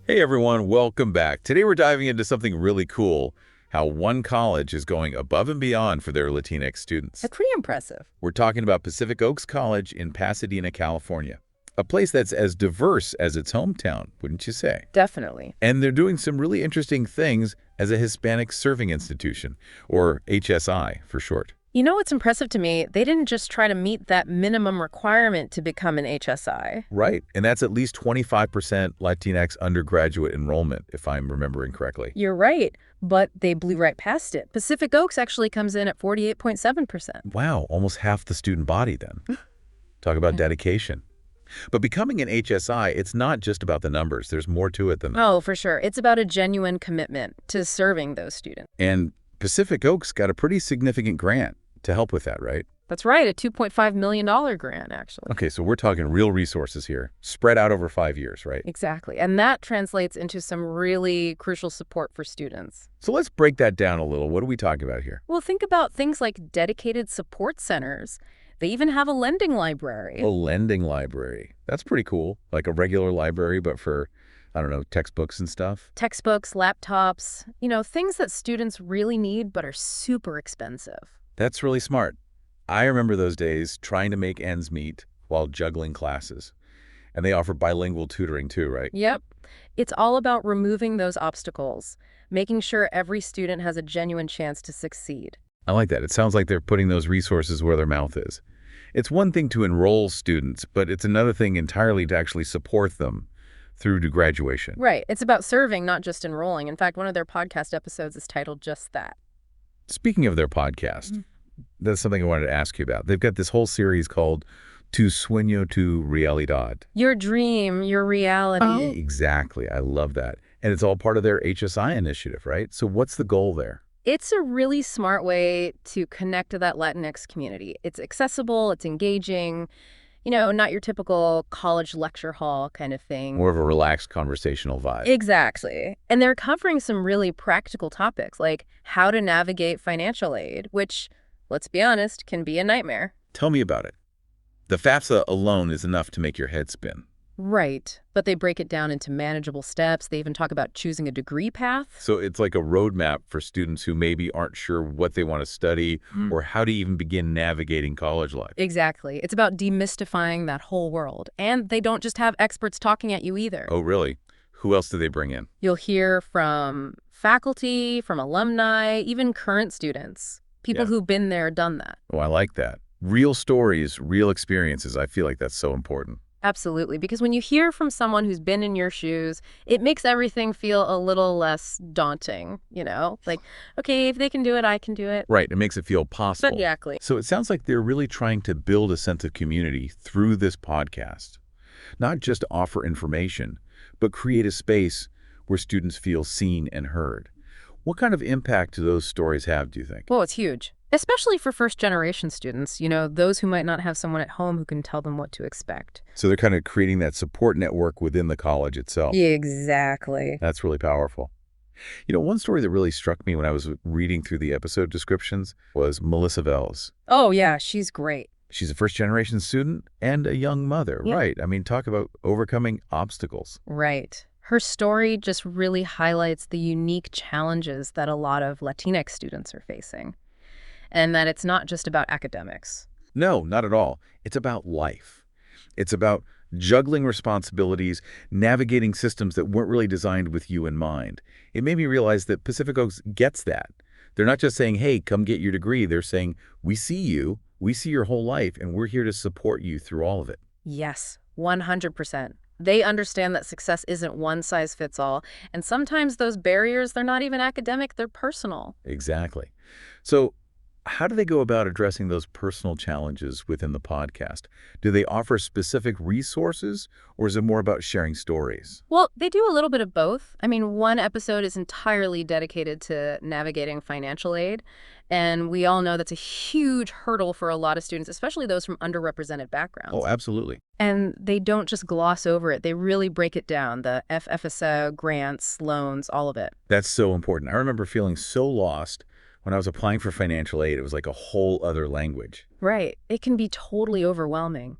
Hey everyone, welcome back. Today we're diving into something really cool, how one college is going above and beyond for their Latinx students. That's pretty impressive. We're talking about Pacific Oaks College in Pasadena, California, a place that's as diverse as its hometown, wouldn't you say? Definitely. And they're doing some really interesting things as a Hispanic-Serving Institution, or HSI for short. You know what's impressive to me? They didn't just try to meet that minimum requirement to become an HSI. Right, and that's at least 25% Latinx undergraduate enrollment, if I'm remembering correctly. You're right, but they blew right past it. Pacific Oaks actually comes in at 48.7%. Wow, almost half the student body then. Talk about dedication. But becoming an HSI, it's not just about the numbers. There's more to it than that. Oh, for sure. It's about a genuine commitment to serving those students. And Pacific Oaks got a pretty significant grant to help with that, right? That's right, a $2.5 million grant, actually. Okay, so we're talking real resources here, spread out over 5 years, right? Exactly, and that translates into some really crucial support for students. So let's break that down a little. What are we talking about here? Well, think about things like dedicated support centers. They even have a lending library. A lending library. That's pretty cool. Like a regular library, but for, I don't know, textbooks and stuff? Textbooks, laptops, things that students really need but are super expensive. That's really smart. I remember those days trying to make ends meet while juggling classes. And they offer bilingual tutoring too, right? Yep. It's all about removing those obstacles, making sure every student has a genuine chance to succeed. I like that. It sounds like they're putting those resources where their mouth is. It's one thing to enroll students, but it's another thing entirely to actually support them through to graduation. Right. It's about serving, not just enrolling. In fact, one of their podcast episodes is titled just that. Speaking of their podcast, that's something I wanted to ask you about. They've got this whole series called Tu Sueño Tu Realidad. Your dream, your reality. Exactly. I love that. And it's all part of their HSI initiative, right? So what's the goal there? It's a really smart way to connect to that Latinx community. It's accessible, it's engaging, not your typical college lecture hall kind of thing. More of a relaxed conversational vibe. Exactly. And they're covering some really practical topics, like how to navigate financial aid, which, let's be honest, can be a nightmare. Tell me about it. The FAFSA alone is enough to make your head spin. Right. But they break it down into manageable steps. They even talk about choosing a degree path. So it's like a roadmap for students who maybe aren't sure what they want to study or how to even begin navigating college life. Exactly. It's about demystifying that whole world. And they don't just have experts talking at you either. Oh, really? Who else do they bring in? You'll hear from faculty, from alumni, even current students, people who've been there, done that. Oh, I like that. Real stories, real experiences. I feel like that's so important. Absolutely, because when you hear from someone who's been in your shoes, it makes everything feel a little less daunting, Like, okay, if they can do it, I can do it. Right, it makes it feel possible. Exactly. So it sounds like they're really trying to build a sense of community through this podcast. Not just offer information, but create a space where students feel seen and heard. What kind of impact do those stories have, do you think? Well, it's huge. Especially for first-generation students, those who might not have someone at home who can tell them what to expect. So they're kind of creating that support network within the college itself. Exactly. That's really powerful. One story that really struck me when I was reading through the episode descriptions was Melissa Vels. Oh, yeah, she's great. She's a first-generation student and a young mother, Yeah. right? I mean, talk about overcoming obstacles. Right. Her story just really highlights the unique challenges that a lot of Latinx students are facing. And that it's not just about academics. No, not at all. It's about life. It's about juggling responsibilities, navigating systems that weren't really designed with you in mind. It made me realize that Pacific Oaks gets that. They're not just saying, hey, come get your degree. They're saying, we see you, we see your whole life, and we're here to support you through all of it. Yes, 100%. They understand that success isn't one size fits all. And sometimes those barriers, they're not even academic, they're personal. Exactly. So how do they go about addressing those personal challenges within the podcast? Do they offer specific resources, or is it more about sharing stories? Well, they do a little bit of both. I mean, one episode is entirely dedicated to navigating financial aid. And we all know that's a huge hurdle for a lot of students, especially those from underrepresented backgrounds. Oh, absolutely. And they don't just gloss over it. They really break it down, the FFSO, grants, loans, all of it. That's so important. I remember feeling so lost when I was applying for financial aid. It was like a whole other language. Right. It can be totally overwhelming.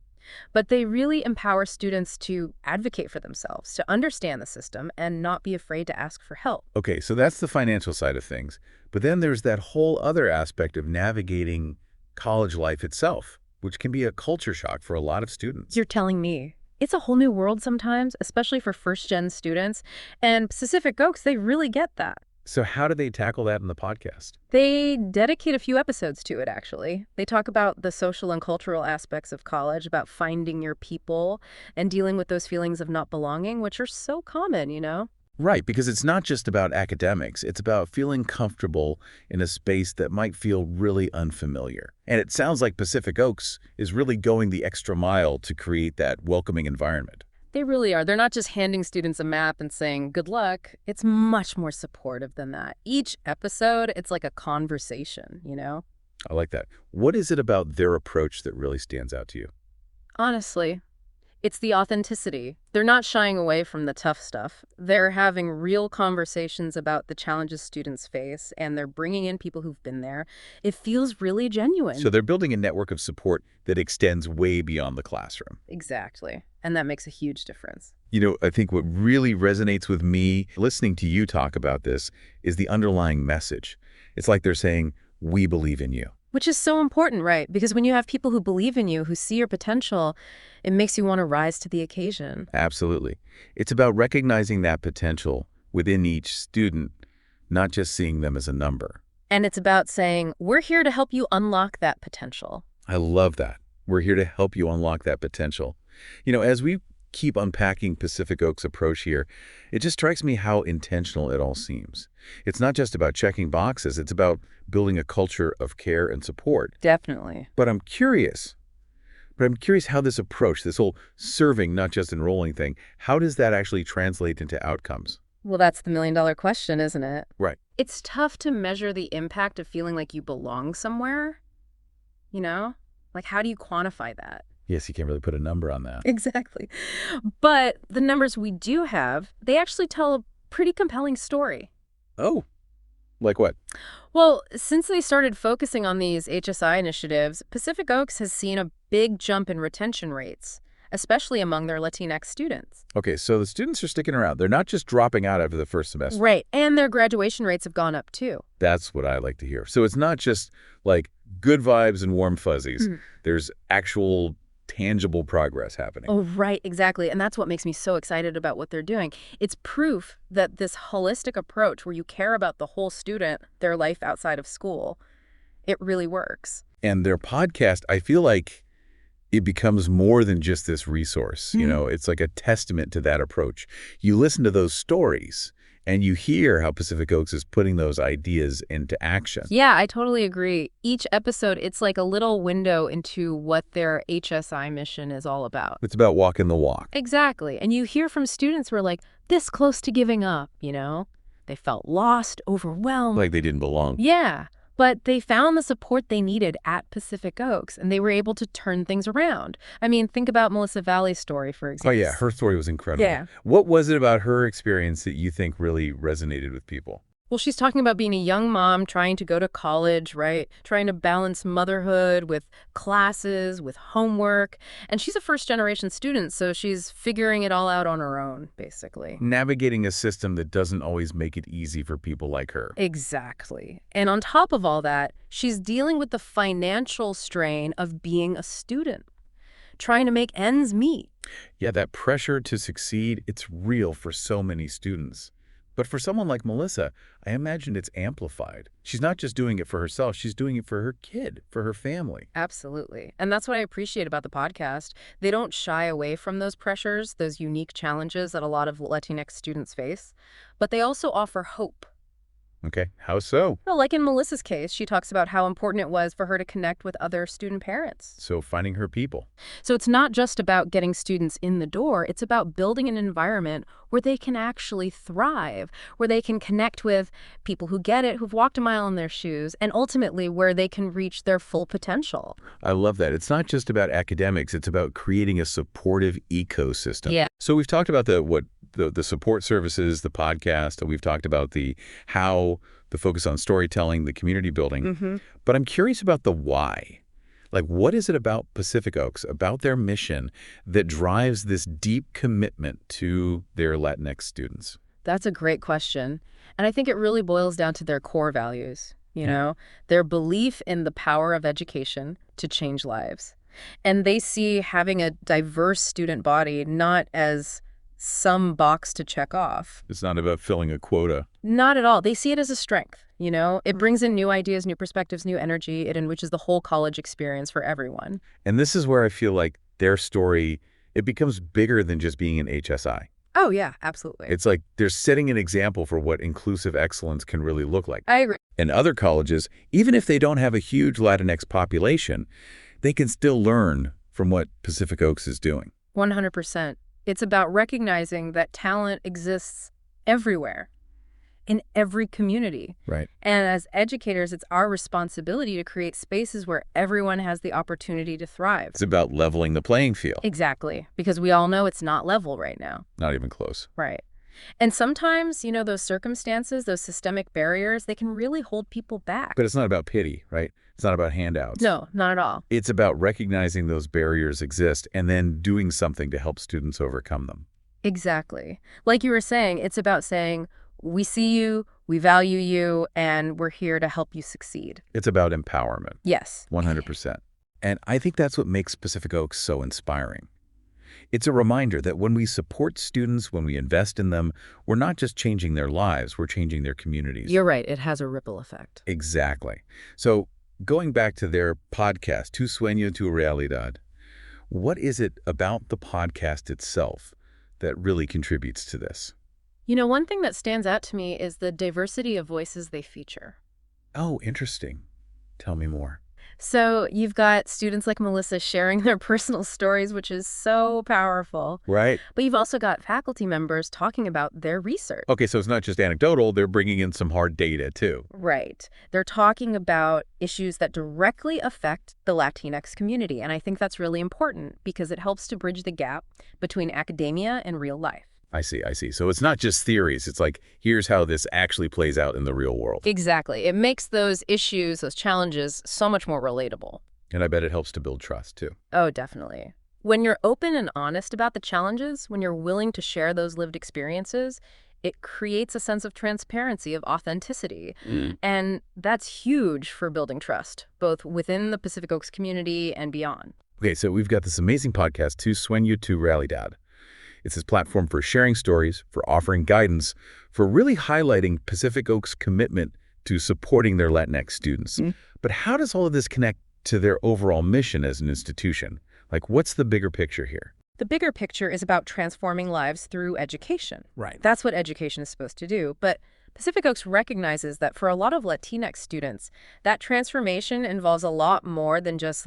But they really empower students to advocate for themselves, to understand the system, and not be afraid to ask for help. Okay, so that's the financial side of things. But then there's that whole other aspect of navigating college life itself, which can be a culture shock for a lot of students. You're telling me. It's a whole new world sometimes, especially for first-gen students. And Pacific Oaks, they really get that. So how do they tackle that in the podcast? They dedicate a few episodes to it, actually. They talk about the social and cultural aspects of college, about finding your people and dealing with those feelings of not belonging, which are so common, you know? Right, because it's not just about academics. It's about feeling comfortable in a space that might feel really unfamiliar. And it sounds like Pacific Oaks is really going the extra mile to create that welcoming environment. They really are. They're not just handing students a map and saying, good luck. It's much more supportive than that. Each episode, it's like a conversation, you know? I like that. What is it about their approach that really stands out to you? Honestly, it's the authenticity. They're not shying away from the tough stuff. They're having real conversations about the challenges students face, and they're bringing in people who've been there. It feels really genuine. So they're building a network of support that extends way beyond the classroom. Exactly. And that makes a huge difference. You know, I think what really resonates with me listening to you talk about this is the underlying message. It's like they're saying, we believe in you. Which is so important, right? Because when you have people who believe in you, who see your potential, it makes you want to rise to the occasion. Absolutely. It's about recognizing that potential within each student, not just seeing them as a number. And it's about saying, we're here to help you unlock that potential. I love that. We're here to help you unlock that potential. You know, as we keep unpacking Pacific Oaks' approach here, it just strikes me how intentional it all seems. It's not just about checking boxes, it's about building a culture of care and support. Definitely. But I'm curious how this approach, this whole serving, not just enrolling thing, how does that actually translate into outcomes? Well, that's the million-dollar question, isn't it? Right. It's tough to measure the impact of feeling like you belong somewhere, you know? Like, how do you quantify that? Yes, you can't really put a number on that. Exactly. But the numbers we do have, they actually tell a pretty compelling story. Oh, like what? Well, since they started focusing on these HSI initiatives, Pacific Oaks has seen a big jump in retention rates, especially among their Latinx students. Okay, so the students are sticking around. They're not just dropping out after the first semester. Right. And their graduation rates have gone up, too. That's what I like to hear. So it's not just like good vibes and warm fuzzies. There's actual tangible progress happening. Oh, right, exactly. And that's what makes me so excited about what they're doing. It's proof that this holistic approach where you care about the whole student, their life outside of school, it really works. And their podcast, I feel like it becomes more than just this resource. You know, it's like a testament to that approach. You listen to those stories and you hear how Pacific Oaks is putting those ideas into action. Yeah, I totally agree. Each episode, it's like a little window into what their HSI mission is all about. It's about walking the walk. Exactly. And you hear from students who are like this close to giving up, you know? They felt lost, overwhelmed. Like they didn't belong. Yeah. But they found the support they needed at Pacific Oaks, and they were able to turn things around. I mean, think about Melissa Valley's story, for example. Oh, yeah. Her story was incredible. Yeah. What was it about her experience that you think really resonated with people? Well, she's talking about being a young mom trying to go to college, right? Trying to balance motherhood with classes, with homework. And she's a first-generation student, so she's figuring it all out on her own, basically. Navigating a system that doesn't always make it easy for people like her. Exactly. And on top of all that, she's dealing with the financial strain of being a student, trying to make ends meet. Yeah, that pressure to succeed, it's real for so many students. But for someone like Melissa, I imagine it's amplified. She's not just doing it for herself, she's doing it for her kid, for her family. Absolutely. And that's what I appreciate about the podcast. They don't shy away from those pressures, those unique challenges that a lot of Latinx students face, but they also offer hope. Okay, how so? Well, like in Melissa's case, she talks about how important it was for her to connect with other student parents. So finding her people. So it's not just about getting students in the door, it's about building an environment where they can actually thrive, where they can connect with people who get it, who've walked a mile in their shoes, and ultimately where they can reach their full potential. I love that. It's not just about academics, it's about creating a supportive ecosystem. Yeah. So we've talked about the support services, the podcast, and we've talked about the focus on storytelling, the community building. But I'm curious about the why. Like, what is it about Pacific Oaks, about their mission, that drives this deep commitment to their Latinx students? That's a great question. And I think it really boils down to their core values, Yeah. their belief in the power of education to change lives. And they see having a diverse student body not as some box to check off. It's not about filling a quota. Not at all. They see it as a strength, It brings in new ideas, new perspectives, new energy. It enriches the whole college experience for everyone. And this is where I feel like their story, it becomes bigger than just being an HSI. Oh, yeah, absolutely. It's like they're setting an example for what inclusive excellence can really look like. I agree. And other colleges, even if they don't have a huge Latinx population, they can still learn from what Pacific Oaks is doing. 100%. It's about recognizing that talent exists everywhere, in every community. Right. And as educators, it's our responsibility to create spaces where everyone has the opportunity to thrive. It's about leveling the playing field. Exactly, because we all know it's not level right now. Not even close. Right. And sometimes, those circumstances, those systemic barriers, they can really hold people back. But it's not about pity, right? It's not about handouts. No, not at all. It's about recognizing those barriers exist and then doing something to help students overcome them. Exactly. Like you were saying, it's about saying, we see you, we value you, and we're here to help you succeed. It's about empowerment. Yes. 100%. And I think that's what makes Pacific Oaks so inspiring. It's a reminder that when we support students, when we invest in them, we're not just changing their lives, we're changing their communities. You're right. It has a ripple effect. Exactly. So going back to their podcast, Tu Sueño, Tu Realidad, what is it about the podcast itself that really contributes to this? One thing that stands out to me is the diversity of voices they feature. Oh, interesting. Tell me more. So you've got students like Melissa sharing their personal stories, which is so powerful. Right. But you've also got faculty members talking about their research. Okay, so it's not just anecdotal, they're bringing in some hard data too. Right. They're talking about issues that directly affect the Latinx community. And I think that's really important because it helps to bridge the gap between academia and real life. I see. So it's not just theories. It's like, here's how this actually plays out in the real world. Exactly. It makes those issues, those challenges, so much more relatable. And I bet it helps to build trust too. Oh, definitely. When you're open and honest about the challenges, when you're willing to share those lived experiences, it creates a sense of transparency, of authenticity. And that's huge for building trust, both within the Pacific Oaks community and beyond. Okay, so we've got this amazing podcast, Tu Sueño, Tu Realidad. It's this platform for sharing stories, for offering guidance, for really highlighting Pacific Oaks' commitment to supporting their Latinx students. But how does all of this connect to their overall mission as an institution? Like, what's the bigger picture here? The bigger picture is about transforming lives through education. Right. That's what education is supposed to do. But Pacific Oaks recognizes that for a lot of Latinx students, that transformation involves a lot more than just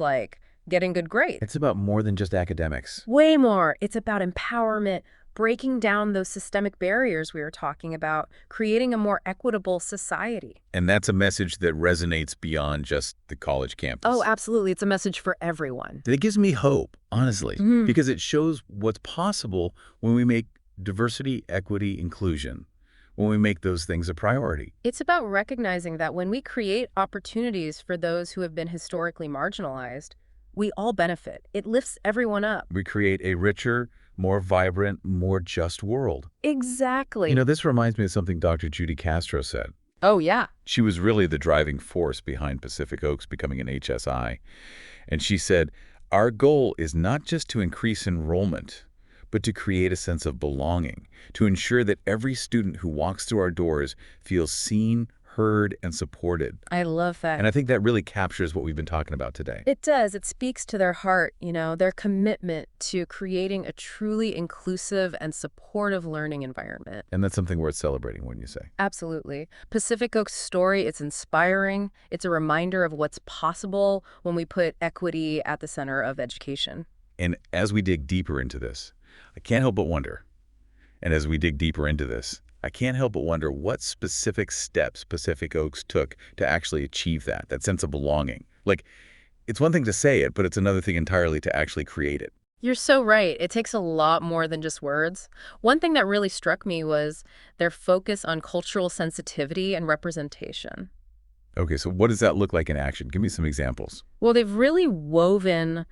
getting good grades. It's about more than just academics. Way more. It's about empowerment, breaking down those systemic barriers we were talking about, creating a more equitable society. And that's a message that resonates beyond just the college campus. Oh, absolutely. It's a message for everyone. It gives me hope, honestly, because it shows what's possible when we make diversity, equity, inclusion, when we make those things a priority. It's about recognizing that when we create opportunities for those who have been historically marginalized, we all benefit. It lifts everyone up. We create a richer, more vibrant, more just world. Exactly. This reminds me of something Dr. Judy Castro said. Oh, yeah. She was really the driving force behind Pacific Oaks becoming an HSI. And she said, our goal is not just to increase enrollment, but to create a sense of belonging, to ensure that every student who walks through our doors feels seen, heard, and supported. I love that. And I think that really captures what we've been talking about today. It does. It speaks to their heart, their commitment to creating a truly inclusive and supportive learning environment. And that's something worth celebrating, wouldn't you say? Absolutely. Pacific Oaks' story, it's inspiring. It's a reminder of what's possible when we put equity at the center of education. And as we dig deeper into this, I can't help but wonder, I can't help but wonder what specific steps Pacific Oaks took to actually achieve that sense of belonging. Like, it's one thing to say it, but it's another thing entirely to actually create it. You're so right. It takes a lot more than just words. One thing that really struck me was their focus on cultural sensitivity and representation. Okay, so what does that look like in action? Give me some examples. Well, they've really woven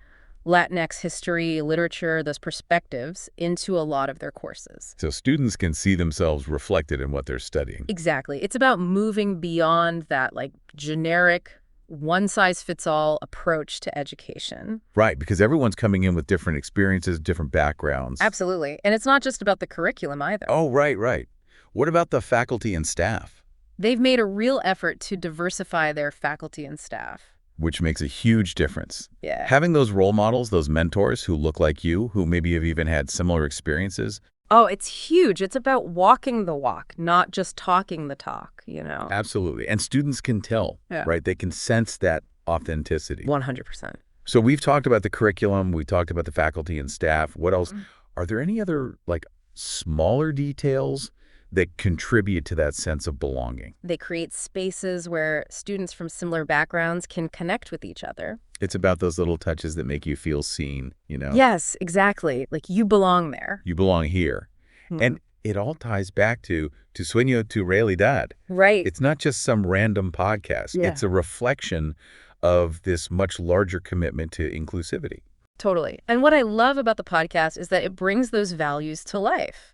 Latinx history, literature, those perspectives into a lot of their courses. So students can see themselves reflected in what they're studying. Exactly. It's about moving beyond that like generic one-size-fits-all approach to education. Right, because everyone's coming in with different experiences, different backgrounds. Absolutely. And it's not just about the curriculum either. Oh, right, right. What about the faculty and staff? They've made a real effort to diversify their faculty and staff. Which makes a huge difference. Yeah. Having those role models, those mentors who look like you, who maybe have even had similar experiences. Oh, it's huge. It's about walking the walk, not just talking the talk, you know? Absolutely. And students can tell, right? They can sense that authenticity. 100%. So we've talked about the curriculum. We talked about the faculty and staff. What else? Are there any other, like, smaller details that contribute to that sense of belonging? They create spaces where students from similar backgrounds can connect with each other. It's about those little touches that make you feel seen, you know? Yes, exactly. Like you belong there. You belong here. And it all ties back to Tu Sueño Tu Realidad. Right. It's not just some random podcast. Yeah. It's a reflection of this much larger commitment to inclusivity. Totally. And what I love about the podcast is that it brings those values to life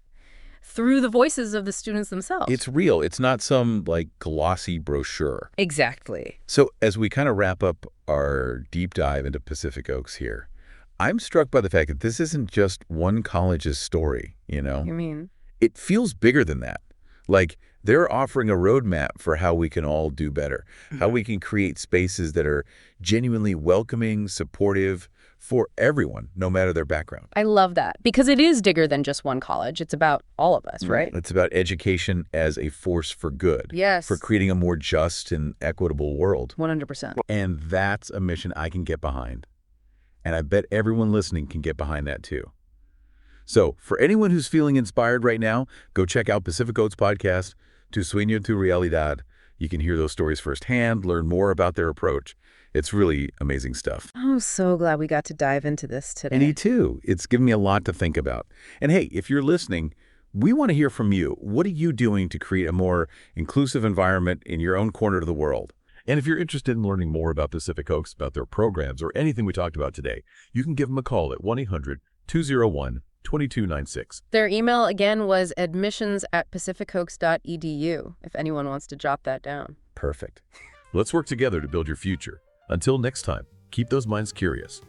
through the voices of the students themselves. It's real. It's not some, like, glossy brochure. Exactly. So as we kind of wrap up our deep dive into Pacific Oaks here, I'm struck by the fact that this isn't just one college's story, you know? You mean? It feels bigger than that. Like, they're offering a roadmap for how we can all do better, how we can create spaces that are genuinely welcoming, supportive for everyone, no matter their background. I love that because it is bigger than just one college. It's about all of us, right? It's about education as a force for good. Yes. For creating a more just and equitable world. 100%. And that's a mission I can get behind. And I bet everyone listening can get behind that too. So for anyone who's feeling inspired right now, go check out Pacific Oaks podcast, Tu Sueño Tu Realidad. You can hear those stories firsthand, learn more about their approach. It's really amazing stuff. I'm so glad we got to dive into this today. And me too. It's given me a lot to think about. And hey, if you're listening, we want to hear from you. What are you doing to create a more inclusive environment in your own corner of the world? And if you're interested in learning more about Pacific Oaks, about their programs, or anything we talked about today, you can give them a call at 1-800-201-2296. Their email, again, was admissions@pacificoaks.edu, if anyone wants to jot that down. Perfect. Let's work together to build your future. Until next time, keep those minds curious.